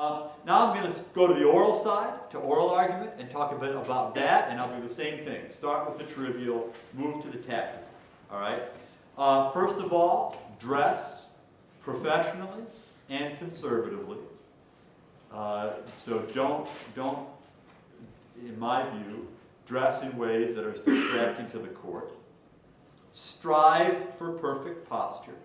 Now I'm going to go to the oral side, to oral argument, and talk a bit about that, and I'll do the same thing. Start with the trivial, move to the tactical. All right? First of all, dress professionally and conservatively. So don't, in my view, dress in ways that are distracting to the court. Strive for perfect posture.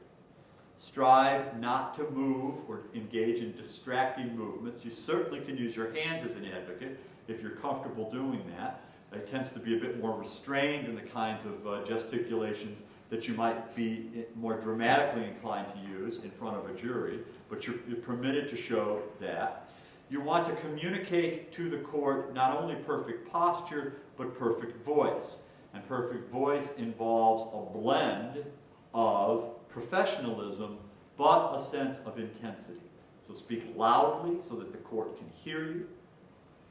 Strive not to move or engage in distracting movements. You certainly can use your hands as an advocate if you're comfortable doing that. It tends to be a bit more restrained in the kinds of gesticulations that you might be more dramatically inclined to use in front of a jury, but you're permitted to show that. You want to communicate to the court not only perfect posture, but perfect voice. And perfect voice involves a blend of professionalism, but a sense of intensity. So speak loudly so that the court can hear you.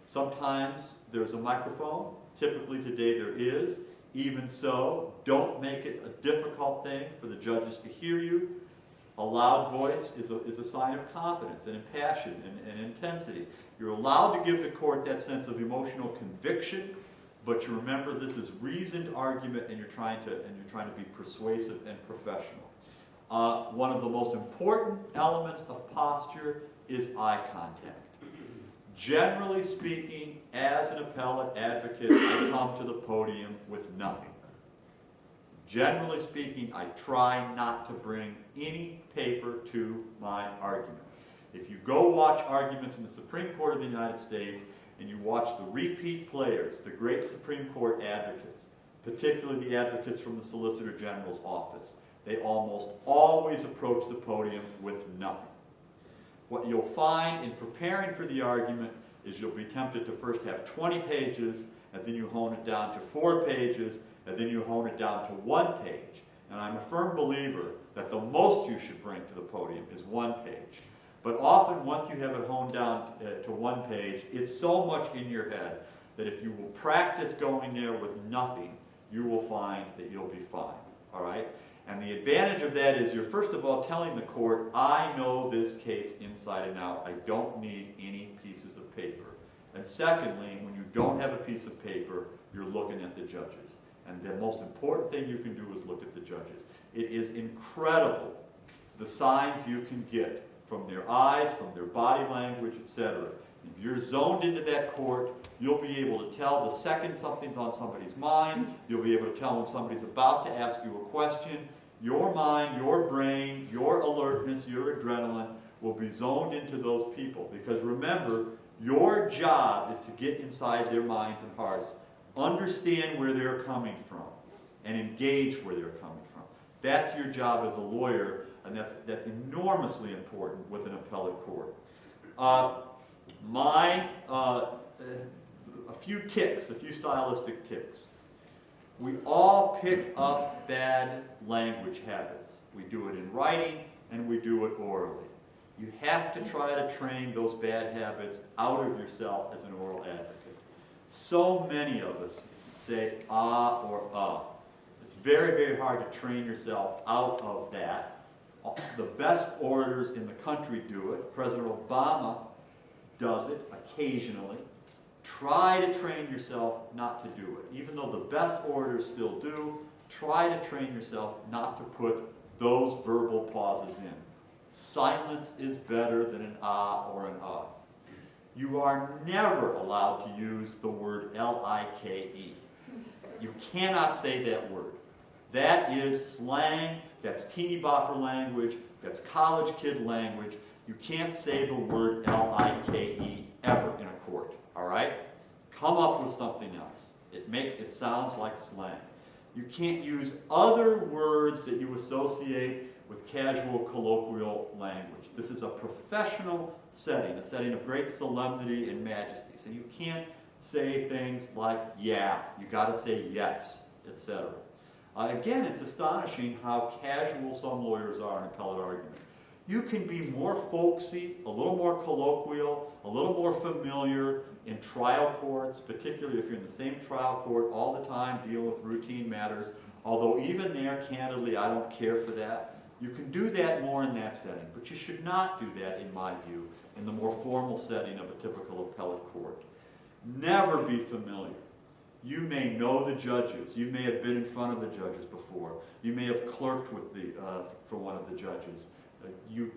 Sometimes there's a microphone. Typically today there is. Even so, don't make it a difficult thing for the judges to hear you. A loud voice is a sign of confidence and passion and intensity. You're allowed to give the court that sense of emotional conviction, but you remember this is reasoned argument, and you're trying to be persuasive and professional. One of the most important elements of posture is eye contact. Generally speaking, as an appellate advocate, I come to the podium with nothing. Generally speaking, I try not to bring any paper to my argument. If you go watch arguments in the Supreme Court of the United States and you watch the repeat players, the great Supreme Court advocates, particularly the advocates from the Solicitor General's office, they almost always approach the podium with nothing. What you'll find in preparing for the argument is you'll be tempted to first have 20 pages, and then you hone it down to 4 pages, and then you hone it down to 1 page. And I'm a firm believer that the most you should bring to the podium is 1 page. But often, once you have it honed down to 1 page, it's so much in your head that if you will practice going there with nothing, you will find that you'll be fine. All right? And the advantage of that is you're first of all telling the court, I know this case inside and out. I don't need any pieces of paper. And secondly, when you don't have a piece of paper, you're looking at the judges. And the most important thing you can do is look at the judges. It is incredible the signs you can get from their eyes, from their body language, etc. If you're zoned into that court, you'll be able to tell the second something's on somebody's mind. You'll be able to tell when somebody's about to ask you a question. Your mind, your brain, your alertness, your adrenaline will be zoned into those people. Because remember, your job is to get inside their minds and hearts, understand where they're coming from, and engage where they're coming from. That's your job as a lawyer, and that's enormously important with an appellate court. A few tics, a few stylistic tics. We all pick up bad language habits. We do it in writing and we do it orally. You have to try to train those bad habits out of yourself as an oral advocate. So many of us say ah or ah. It's very, very hard to train yourself out of that. The best orators in the country do it. President Obama does it occasionally. Try to train yourself not to do it. Even though the best orators still do, try to train yourself not to put those verbal pauses in. Silence is better than an ah or an ah. You are never allowed to use the word L-I-K-E. You cannot say that word. That is slang, that's teeny bopper language, that's college kid language. You can't say the word L-I-K-E ever in a court, all right? Come up with something else. It sounds like slang. You can't use other words that you associate with casual colloquial language. This is a professional setting, a setting of great solemnity and majesty. So you can't say things like yeah, you got to say yes, etc. Again, it's astonishing how casual some lawyers are in appellate argument. You can be more folksy, a little more colloquial, a little more familiar in trial courts, particularly if you're in the same trial court all the time dealing with routine matters. Although even there, candidly, I don't care for that. You can do that more in that setting, but you should not do that, in my view, in the more formal setting of a typical appellate court. Never be familiar. You may know the judges. You may have been in front of the judges before. You may have clerked with for one of the judges. You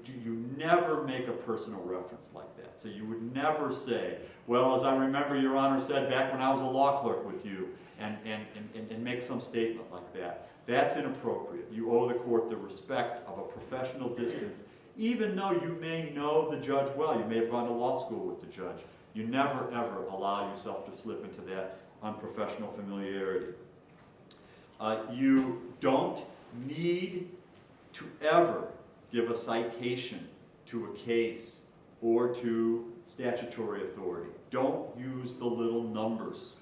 never make a personal reference like that. So you would never say, well, as I remember Your Honor said back when I was a law clerk with you, and make some statement like that. That's inappropriate. You owe the court the respect of a professional distance, even though you may know the judge well. You may have gone to law school with the judge. You never, ever allow yourself to slip into that unprofessional familiarity. You don't need to ever give a citation to a case or to statutory authority. Don't use the little numbers.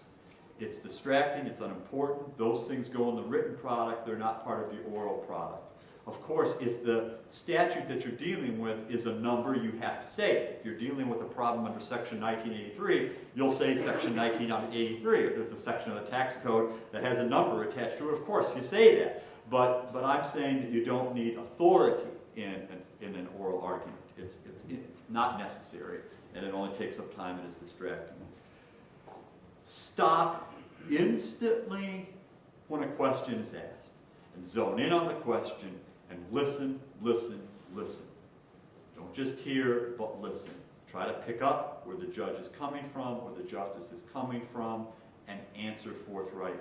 It's distracting, it's unimportant. Those things go in the written product, they're not part of the oral product. Of course, if the statute that you're dealing with is a number, you have to say it. If you're dealing with a problem under Section 1983, you'll say Section 1983. If there's a section of the tax code that has a number attached to it, of course, you say that. But I'm saying that you don't need authority in an oral argument. It's not necessary, and it only takes up time and is distracting. Stop instantly when a question is asked, and zone in on the question, and listen, listen, listen. Don't just hear, but listen. Try to pick up where the judge is coming from, where the justice is coming from, and answer forthrightly.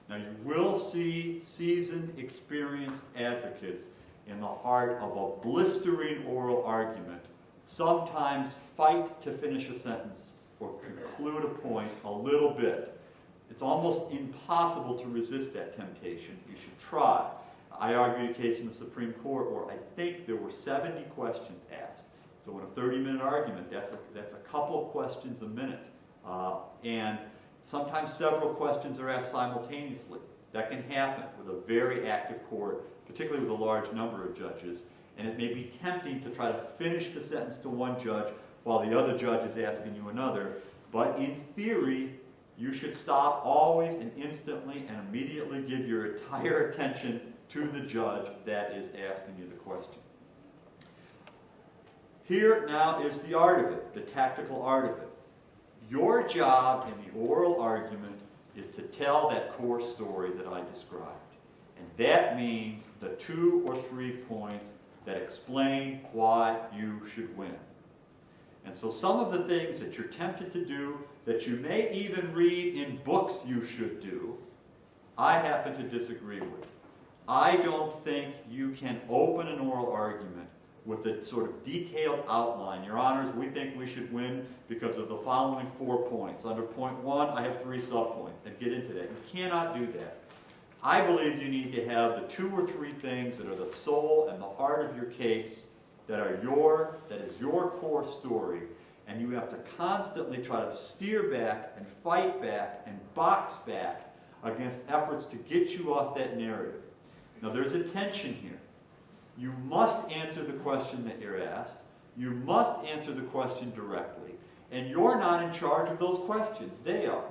Now, you will see seasoned, experienced advocates in the heart of a blistering oral argument sometimes fight to finish a sentence or conclude a point a little bit. It's almost impossible to resist that temptation. You should try. I argued a case in the Supreme Court where I think there were 70 questions asked. So in a 30-minute argument, that's a couple of questions a minute. And sometimes several questions are asked simultaneously. That can happen with a very active court, particularly with a large number of judges. And it may be tempting to try to finish the sentence to one judge while the other judge is asking you another. But in theory, you should stop always and instantly and immediately give your entire attention to the judge that is asking you the question. Here now is the art of it, the tactical art of it. Your job in the oral argument is to tell that core story that I described. And that means the 2 or 3 points that explain why you should win. And so some of the things that you're tempted to do, that you may even read in books you should do, I happen to disagree with. I don't think you can open an oral argument with a sort of detailed outline. Your Honors, we think we should win because of the following 4 points. Under point 1, I have 3 subpoints, and get into that. You cannot do that. I believe you need to have the 2 or 3 things that are the soul and the heart of your case, that is your core story, and you have to constantly try to steer back and fight back and box back against efforts to get you off that narrative. Now there's a tension here. You must answer the question that you're asked. You must answer the question directly. And you're not in charge of those questions. They are.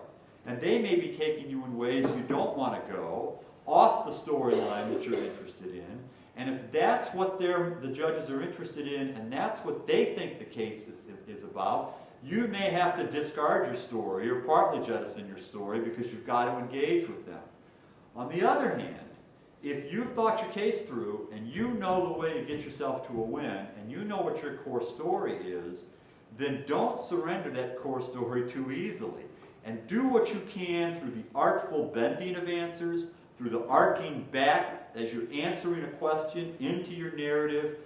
And they may be taking you in ways you don't want to go, off the storyline that you're interested in. And if that's what the judges are interested in, and that's what they think the case is about, you may have to discard your story or partly jettison your story because you've got to engage with them. On the other hand, if you've thought your case through and you know the way to get yourself to a win and you know what your core story is, then don't surrender that core story too easily. And do what you can through the artful bending of answers, through the arcing back as you're answering a question into your narrative.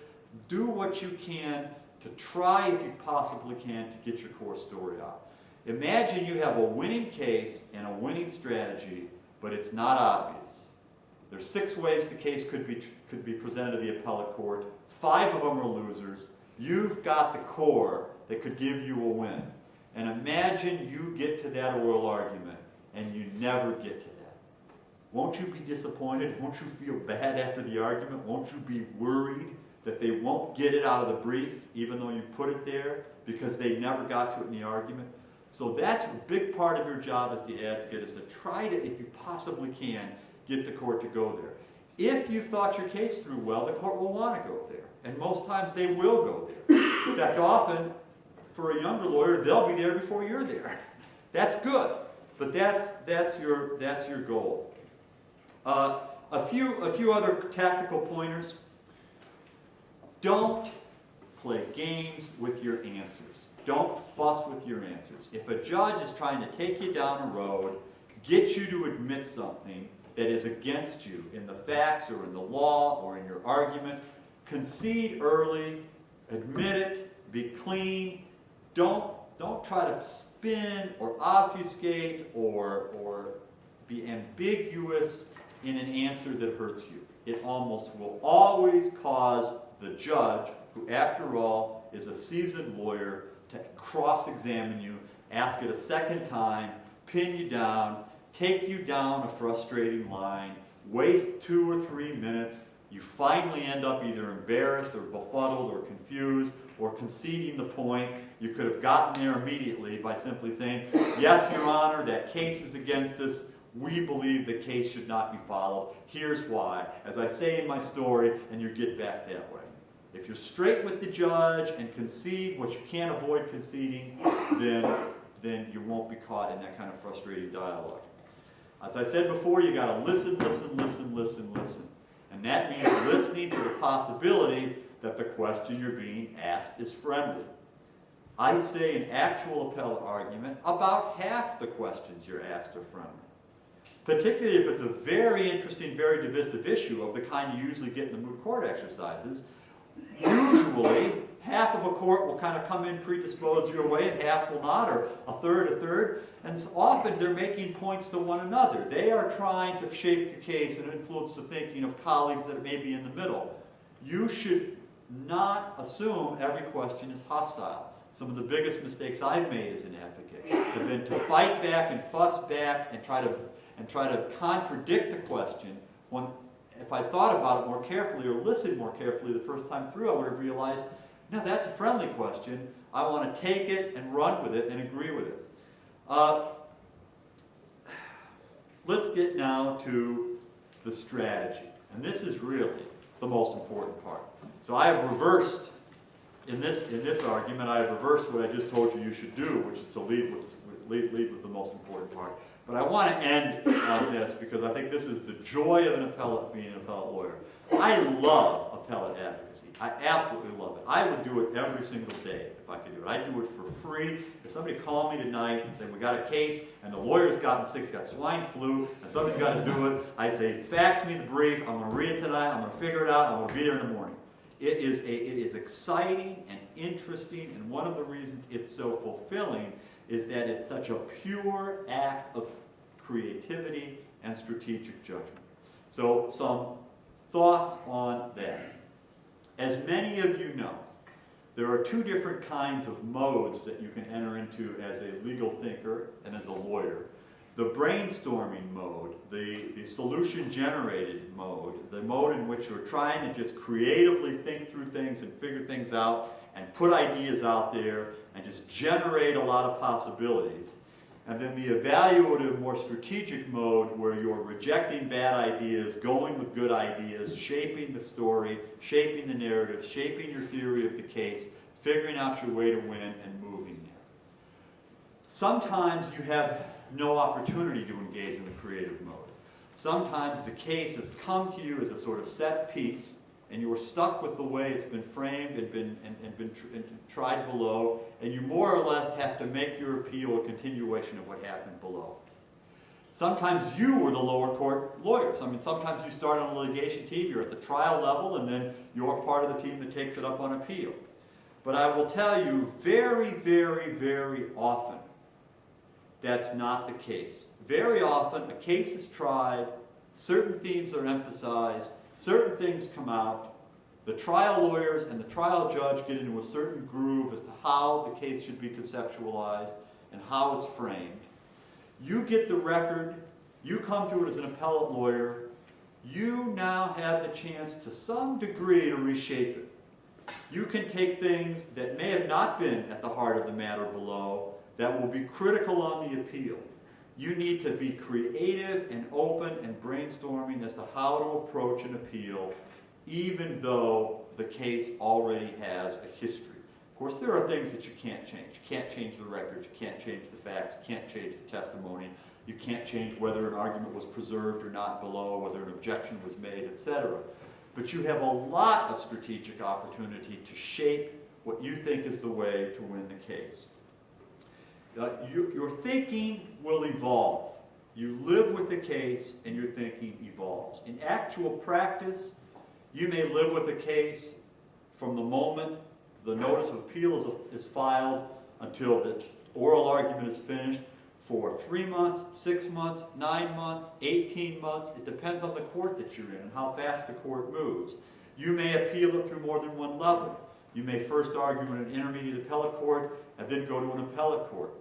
Do what you can to try, if you possibly can, to get your core story out. Imagine you have a winning case and a winning strategy, but it's not obvious. There's 6 ways the case could be presented to the appellate court. 5 of them are losers. You've got the core that could give you a win. And imagine you get to that oral argument and you never get to that. Won't you be disappointed? Won't you feel bad after the argument? Won't you be worried that they won't get it out of the brief even though you put it there because they never got to it in the argument? So that's a big part of your job as the advocate, is to try to, if you possibly can, get the court to go there. If you've thought your case through well, the court will want to go there. And most times they will go there. In fact, often, for a younger lawyer, they'll be there before you're there. That's good, but that's your goal. A few other tactical pointers. Don't play games with your answers. Don't fuss with your answers. If a judge is trying to take you down a road, get you to admit something that is against you in the facts or in the law or in your argument, concede early, admit it, be clean. Don't try to spin or obfuscate or be ambiguous in an answer that hurts you. It almost will always cause the judge, who after all is a seasoned lawyer, to cross-examine you, ask it a second time, pin you down, take you down a frustrating line, waste 2 or 3 minutes. You finally end up either embarrassed or befuddled or confused or conceding the point. You could have gotten there immediately by simply saying, yes, Your Honor, that case is against us. We believe the case should not be followed. Here's why. As I say in my story, and you get back that way. If you're straight with the judge and concede what you can't avoid conceding, then you won't be caught in that kind of frustrating dialogue. As I said before, you got to listen. And that means listening to the possibility that the question you're being asked is friendly. I'd say in actual appellate argument, about half the questions you're asked are friendly. Particularly if it's a very interesting, very divisive issue of the kind you usually get in the moot court exercises. Usually, half of a court will kind of come in predisposed your way and half will not, or a third. And often they're making points to one another. They are trying to shape the case and influence the thinking of colleagues that may be in the middle. You should not assume every question is hostile. Some of the biggest mistakes I've made as an advocate have been to fight back and fuss back and try to contradict a question when, if I thought about it more carefully or listened more carefully the first time through, I would have realized, no, that's a friendly question. I want to take it and run with it and agree with it. Let's get now to the strategy. And this is really the most important part. So I have reversed, in this argument, I have reversed what I just told you should do, which is to lead with the most important part. But I want to end on this because I think this is the joy of being an appellate lawyer. I love appellate advocacy. I absolutely love it. I would do it every single day if I could do it. I'd do it for free. If somebody called me tonight and said, we got a case and the lawyer's gotten sick, he's got swine flu, and somebody's got to do it, I'd say, fax me the brief, I'm going to read it tonight, I'm going to figure it out, I'm going to be there in the morning. It is exciting and interesting, and one of the reasons it's so fulfilling is that it's such a pure act of creativity and strategic judgment. So some thoughts on that. As many of you know, there are 2 different kinds of modes that you can enter into as a legal thinker and as a lawyer. The brainstorming mode, the solution-generated mode, the mode in which you're trying to just creatively think through things and figure things out and put ideas out there and just generate a lot of possibilities. And then the evaluative, more strategic mode where you're rejecting bad ideas, going with good ideas, shaping the story, shaping the narrative, shaping your theory of the case, figuring out your way to win, and moving there. Sometimes you have no opportunity to engage in the creative mode. Sometimes the case has come to you as a sort of set piece, and you are stuck with the way it's been framed and been tried below, and you more or less have to make your appeal a continuation of what happened below. Sometimes you were the lower court lawyers. I mean, sometimes you start on a litigation team, you're at the trial level, and then you're part of the team that takes it up on appeal. But I will tell you, very, very, very often, that's not the case. Very often, a case is tried, certain themes are emphasized, certain things come out, the trial lawyers and the trial judge get into a certain groove as to how the case should be conceptualized and how it's framed. You get the record, you come to it as an appellate lawyer, you now have the chance to some degree to reshape it. You can take things that may have not been at the heart of the matter below that will be critical on the appeal, you need to be creative and open and brainstorming as to how to approach an appeal, even though the case already has a history. Of course, there are things that you can't change. You can't change the records, you can't change the facts, you can't change the testimony, you can't change whether an argument was preserved or not below, whether an objection was made, etc. But you have a lot of strategic opportunity to shape what you think is the way to win the case. Your thinking will evolve. You live with the case and your thinking evolves. In actual practice, you may live with a case from the moment the notice of appeal is filed until the oral argument is finished for 3 months, 6 months, 9 months, 18 months. It depends on the court that you're in and how fast the court moves. You may appeal it through more than one level. You may first argue in an intermediate appellate court and then go to an appellate court.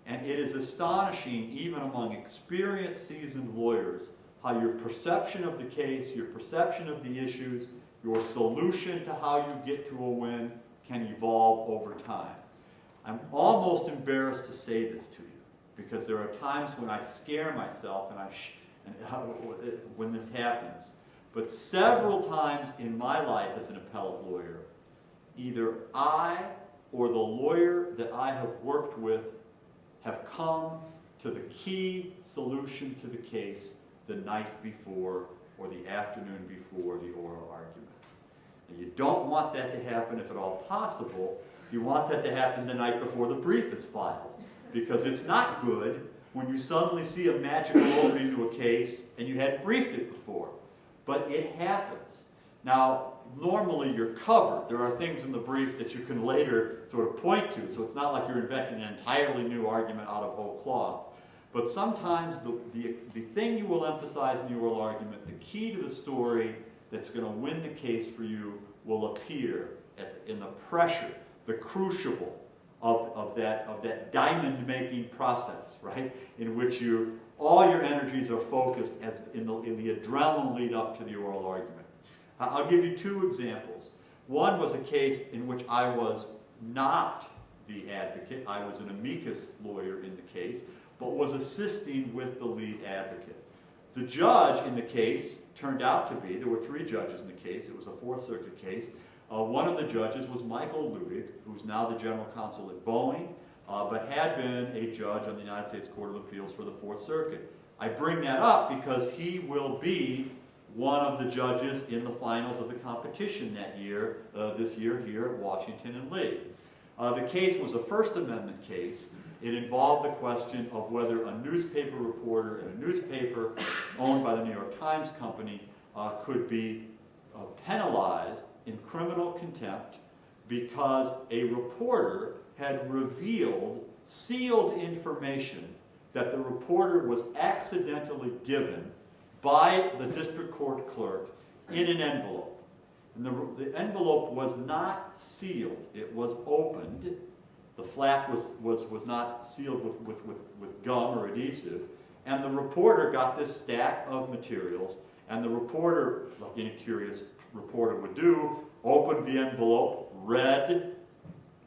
And it is astonishing, even among experienced, seasoned lawyers, how your perception of the case, your perception of the issues, your solution to how you get to a win can evolve over time. I'm almost embarrassed to say this to you, because there are times when I scare myself when this happens. But several times in my life as an appellate lawyer, either I or the lawyer that I have worked with have come to the key solution to the case the night before or the afternoon before the oral argument. And you don't want that to happen if at all possible. You want that to happen the night before the brief is filed, because it's not good when you suddenly see a magical opening to a case and you hadn't briefed it before. But it happens. Now, normally you're covered. There are things in the brief that you can later sort of point to, so it's not like you're inventing an entirely new argument out of whole cloth. But sometimes the thing you will emphasize in the oral argument, the key to the story that's going to win the case for you, will appear in the pressure, the crucible of that diamond-making process, right? In which all your energies are focused in the adrenaline lead up to the oral argument. I'll give you 2 examples. One was a case in which I was not the advocate. I was an amicus lawyer in the case, but was assisting with the lead advocate. The judge in the case turned out to be, there were 3 judges in the case, it was a Fourth Circuit case. One of the judges was Michael Ludig, who's now the general counsel at Boeing, but had been a judge on the United States Court of Appeals for the Fourth Circuit. I bring that up because he will be one of the judges in the finals of the competition that year, this year here at Washington and Lee. The case was a First Amendment case. It involved the question of whether a newspaper reporter in a newspaper owned by the New York Times Company could be penalized in criminal contempt because a reporter had revealed sealed information that the reporter was accidentally given by the district court clerk in an envelope. And the envelope was not sealed. It was opened. The flap was not sealed with gum or adhesive. And the reporter got this stack of materials, and the reporter, like any curious reporter would do, opened the envelope, read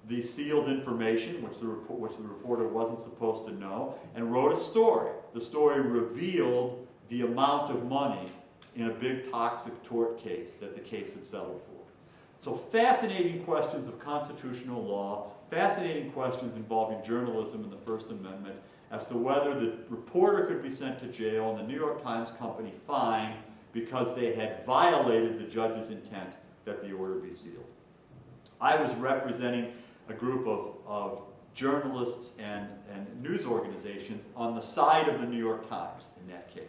the sealed information, which the reporter wasn't supposed to know, and wrote a story. The story revealed the amount of money in a big toxic tort case that the case had settled for. So fascinating questions of constitutional law, fascinating questions involving journalism and the First Amendment as to whether the reporter could be sent to jail and the New York Times Company fined because they had violated the judge's intent that the order be sealed. I was representing a group of journalists and news organizations on the side of the New York Times in that case.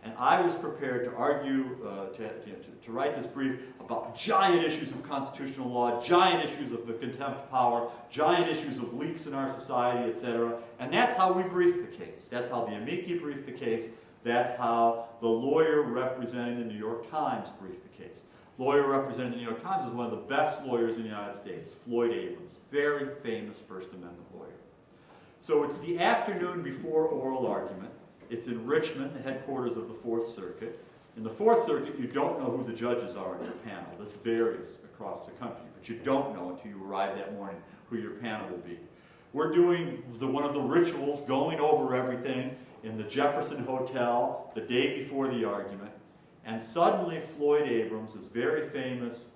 And I was prepared to argue, to write this brief about giant issues of constitutional law, giant issues of the contempt power, giant issues of leaks in our society, etc. And that's how we briefed the case. That's how the amici briefed the case. That's how the lawyer representing the New York Times briefed the case. Lawyer representing the New York Times is one of the best lawyers in the United States, Floyd Abrams, very famous First Amendment lawyer. So it's the afternoon before oral argument. It's in Richmond, the headquarters of the Fourth Circuit. In the Fourth Circuit, you don't know who the judges are in your panel. This varies across the country, but you don't know until you arrive that morning who your panel will be. We're doing one of the rituals, going over everything, in the Jefferson Hotel the day before the argument, and suddenly Floyd Abrams, this very famous,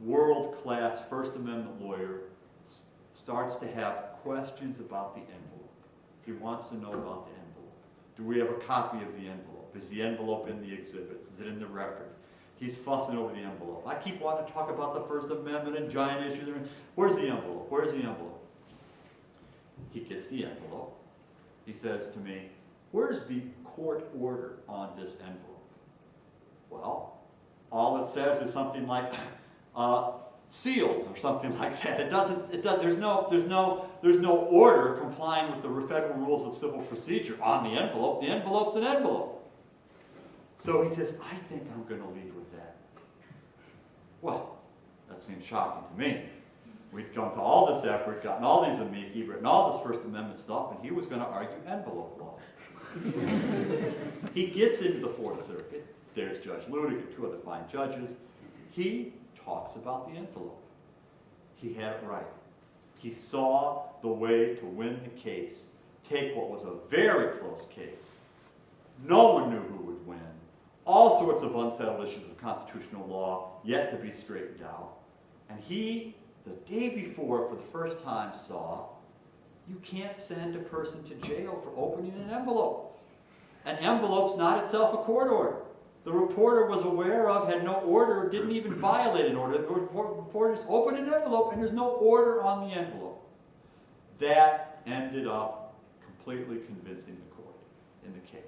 world-class First Amendment lawyer, starts to have questions about the envelope. He wants to know about the envelope. Do we have a copy of the envelope? Is the envelope in the exhibits? Is it in the record? He's fussing over the envelope. I keep wanting to talk about the First Amendment and giant issues. Where's the envelope? Where's the envelope? He gets the envelope. He says to me, where's the court order on this envelope? Well, all it says is something like sealed or something like that. There's no order complying with the federal rules of civil procedure on the envelope. The envelope's an envelope. So he says, I think I'm going to lead with that. Well, that seems shocking to me. We'd gone to all this effort, gotten all these amici, written all this First Amendment stuff, and he was going to argue envelope law. He gets into the Fourth Circuit. There's Judge Ludig and two other fine judges. He talks about the envelope. He had it right. He saw the way to win the case, take what was a very close case. No one knew who would win. All sorts of unsettled issues of constitutional law yet to be straightened out. And he, the day before, for the first time saw, you can't send a person to jail for opening an envelope. An envelope's not itself a court order. The reporter was aware of, had no order, didn't even violate an order. The reporter just opened an envelope and there's no order on the envelope. That ended up completely convincing the court in the case.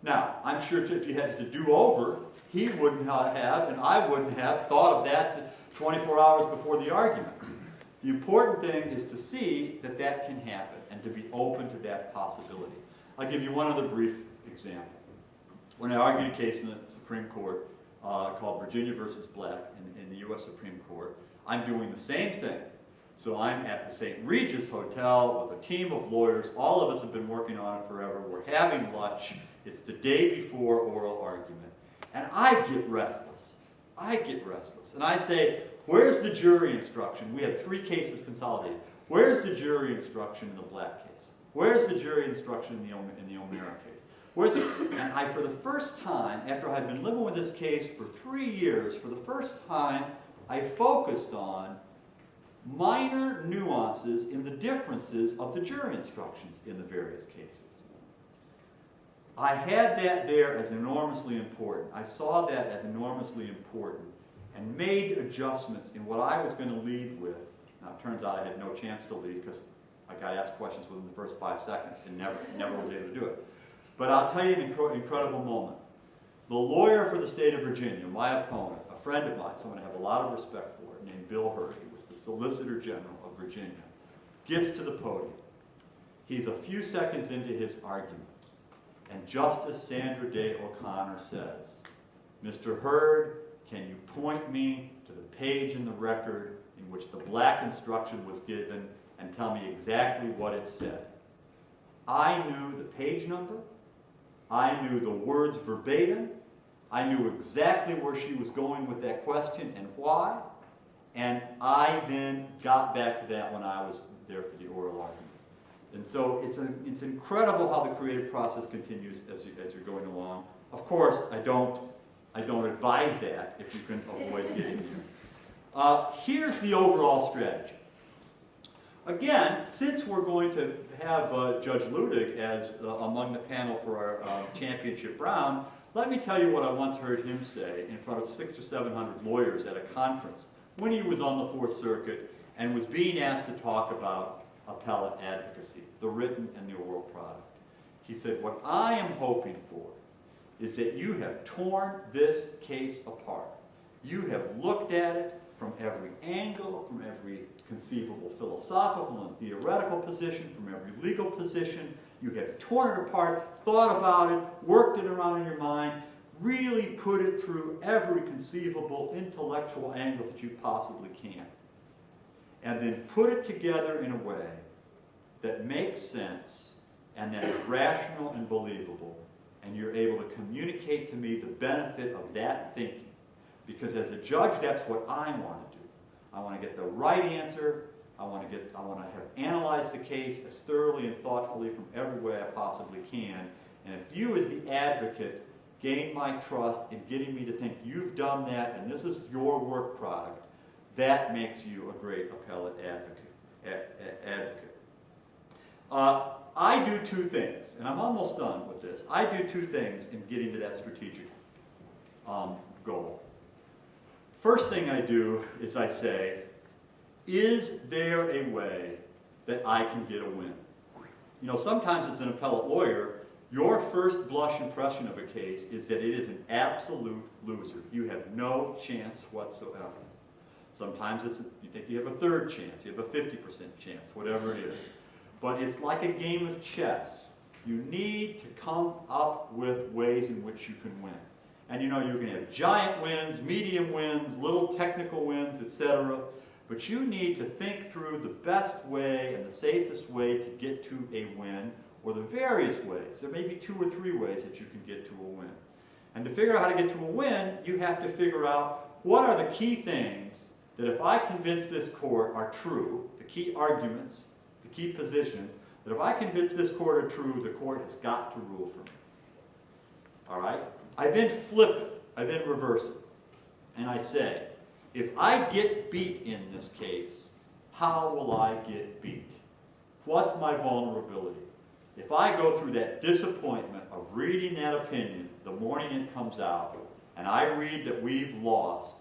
Now, I'm sure if you had to do over, he wouldn't have, and I wouldn't have, thought of that 24 hours before the argument. The important thing is to see that that can happen and to be open to that possibility. I'll give you one other brief example. When I argued a case in the Supreme Court called Virginia versus Black in the U.S. Supreme Court, I'm doing the same thing. So I'm at the St. Regis Hotel with a team of lawyers. All of us have been working on it forever. We're having lunch. It's the day before oral argument. And I get restless. And I say, where's the jury instruction? We had 3 cases consolidated. Where's the jury instruction in the Black case? Where's the jury instruction in the O'Meara case? Where's it? And I, for the first time, after I'd been living with this case for 3 years, for the first time, I focused on minor nuances in the differences of the jury instructions in the various cases. I had that there as enormously important. I saw that as enormously important and made adjustments in what I was going to lead with. Now, it turns out I had no chance to lead because I got asked questions within the first 5 seconds and never was able to do it. But I'll tell you an incredible moment. The lawyer for the state of Virginia, my opponent, a friend of mine, someone I have a lot of respect for, named Bill Hurd, who was the Solicitor General of Virginia, gets to the podium. He's a few seconds into his argument, and Justice Sandra Day O'Connor says, Mr. Hurd, can you point me to the page in the record in which the Black instruction was given and tell me exactly what it said? I knew the page number. I knew the words verbatim. I knew exactly where she was going with that question and why. And I then got back to that when I was there for the oral argument. And so it's incredible how the creative process continues as you're going along. Of course, I don't advise that if you can avoid getting here. Here's the overall strategy. Again, since we're going to have Judge Ludig as among the panel for our championship round, let me tell you what I once heard him say in front of 600 or 700 lawyers at a conference when he was on the Fourth Circuit and was being asked to talk about appellate advocacy, the written and the oral product. He said, what I am hoping for is that you have torn this case apart. You have looked at it from every angle, from every conceivable philosophical and theoretical position, from every legal position. You have torn it apart, thought about it, worked it around in your mind, really put it through every conceivable intellectual angle that you possibly can. And then put it together in a way that makes sense and that is rational and believable, and you're able to communicate to me the benefit of that thinking. Because as a judge, that's what I want to do. I want to get the right answer. I want to have analyzed the case as thoroughly and thoughtfully from every way I possibly can. And if you as the advocate gain my trust in getting me to think you've done that and this is your work product, that makes you a great appellate advocate. I do two things, and I'm almost done with this. I do two things in getting to that strategic goal. First thing I do is I say, is there a way that I can get a win? You know, sometimes as an appellate lawyer, your first blush impression of a case is that it is an absolute loser. You have no chance whatsoever. Sometimes you think you have a third chance, you have a 50% chance, whatever it is. But it's like a game of chess. You need to come up with ways in which you can win. And you know, you can have giant wins, medium wins, little technical wins, etc. But you need to think through the best way and the safest way to get to a win, or the various ways. There may be 2 or 3 ways that you can get to a win. And to figure out how to get to a win, you have to figure out what are the key things that if I convince this court are true, the key arguments, the key positions, that if I convince this court are true, the court has got to rule for me. All right? I then flip it. I then reverse it. And I say, if I get beat in this case, how will I get beat? What's my vulnerability? If I go through that disappointment of reading that opinion the morning it comes out, and I read that we've lost,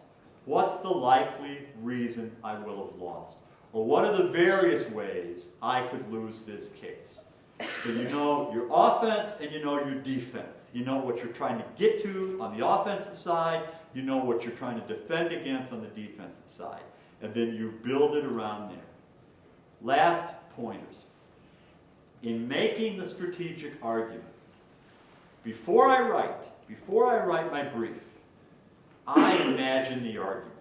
what's the likely reason I will have lost? Or what are the various ways I could lose this case? So you know your offense and you know your defense. You know what you're trying to get to on the offensive side. You know what you're trying to defend against on the defensive side. And then you build it around there. Last pointers. In making the strategic argument, before I write my brief, I imagine the argument.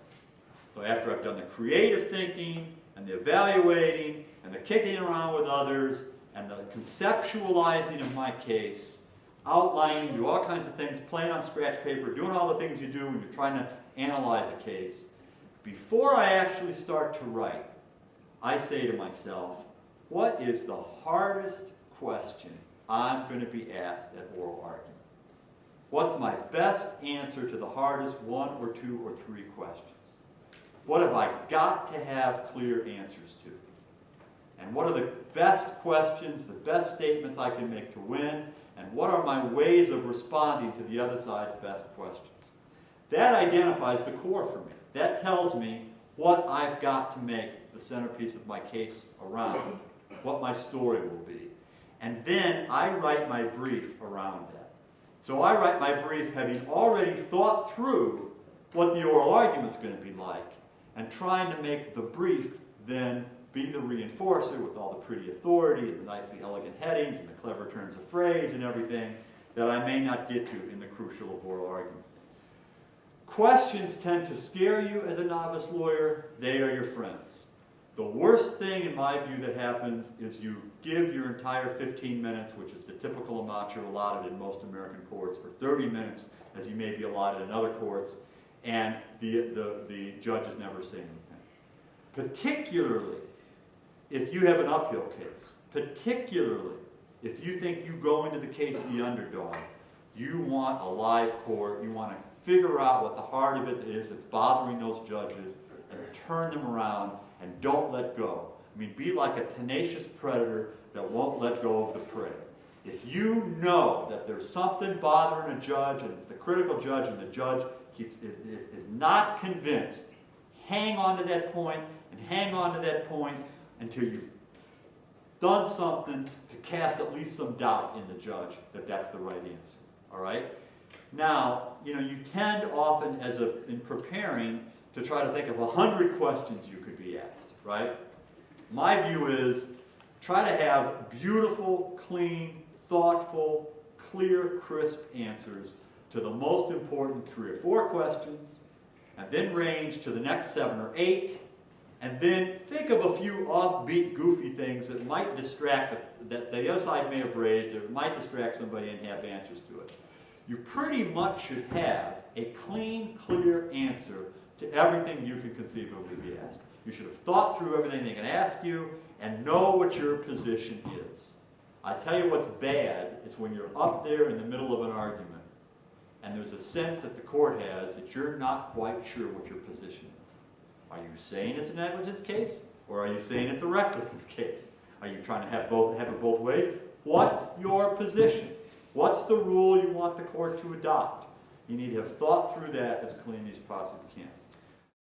So after I've done the creative thinking and the evaluating and the kicking around with others and the conceptualizing of my case, outlining, do all kinds of things, playing on scratch paper, doing all the things you do when you're trying to analyze a case, before I actually start to write, I say to myself, what is the hardest question I'm going to be asked at oral argument? What's my best answer to the hardest 1 or 2 or 3 questions? What have I got to have clear answers to? And what are the best questions, the best statements I can make to win? And what are my ways of responding to the other side's best questions? That identifies the core for me. That tells me what I've got to make the centerpiece of my case around, what my story will be. And then I write my brief around that. So I write my brief having already thought through what the oral argument's going to be like, and trying to make the brief then be the reinforcer with all the pretty authority and the nicely elegant headings and the clever turns of phrase and everything that I may not get to in the crucial of oral argument. Questions tend to scare you as a novice lawyer. They are your friends. The worst thing, in my view, that happens is you give your entire 15 minutes, which is the typical amount you're allotted in most American courts, or 30 minutes, as you may be allotted in other courts, and the judges never say anything. Particularly if you have an uphill case, particularly if you think you go into the case the underdog, you want a live court, you want to figure out what the heart of it is that's bothering those judges, and turn them around, and don't let go. I mean, be like a tenacious predator that won't let go of the prey. If you know that there's something bothering a judge, and it's the critical judge, and the judge is not convinced, hang on to that point, and hang on to that point until you've done something to cast at least some doubt in the judge that that's the right answer. All right? Now, you know, you tend often, in preparing, to try to think of 100 questions you could be asked, right? My view is try to have beautiful, clean, thoughtful, clear, crisp answers to the most important 3 or 4 questions, and then range to the next 7 or 8, and then think of a few offbeat, goofy things that might distract, that the other side may have raised, or might distract somebody and have answers to it. You pretty much should have a clean, clear answer to everything you can conceivably be asked. You should have thought through everything they can ask you and know what your position is. I tell you what's bad is when you're up there in the middle of an argument and there's a sense that the court has that you're not quite sure what your position is. Are you saying it's a negligence case, or are you saying it's a recklessness case? Are you trying to have it both ways? What's your position? What's the rule you want the court to adopt? You need to have thought through that as cleanly as you possibly can.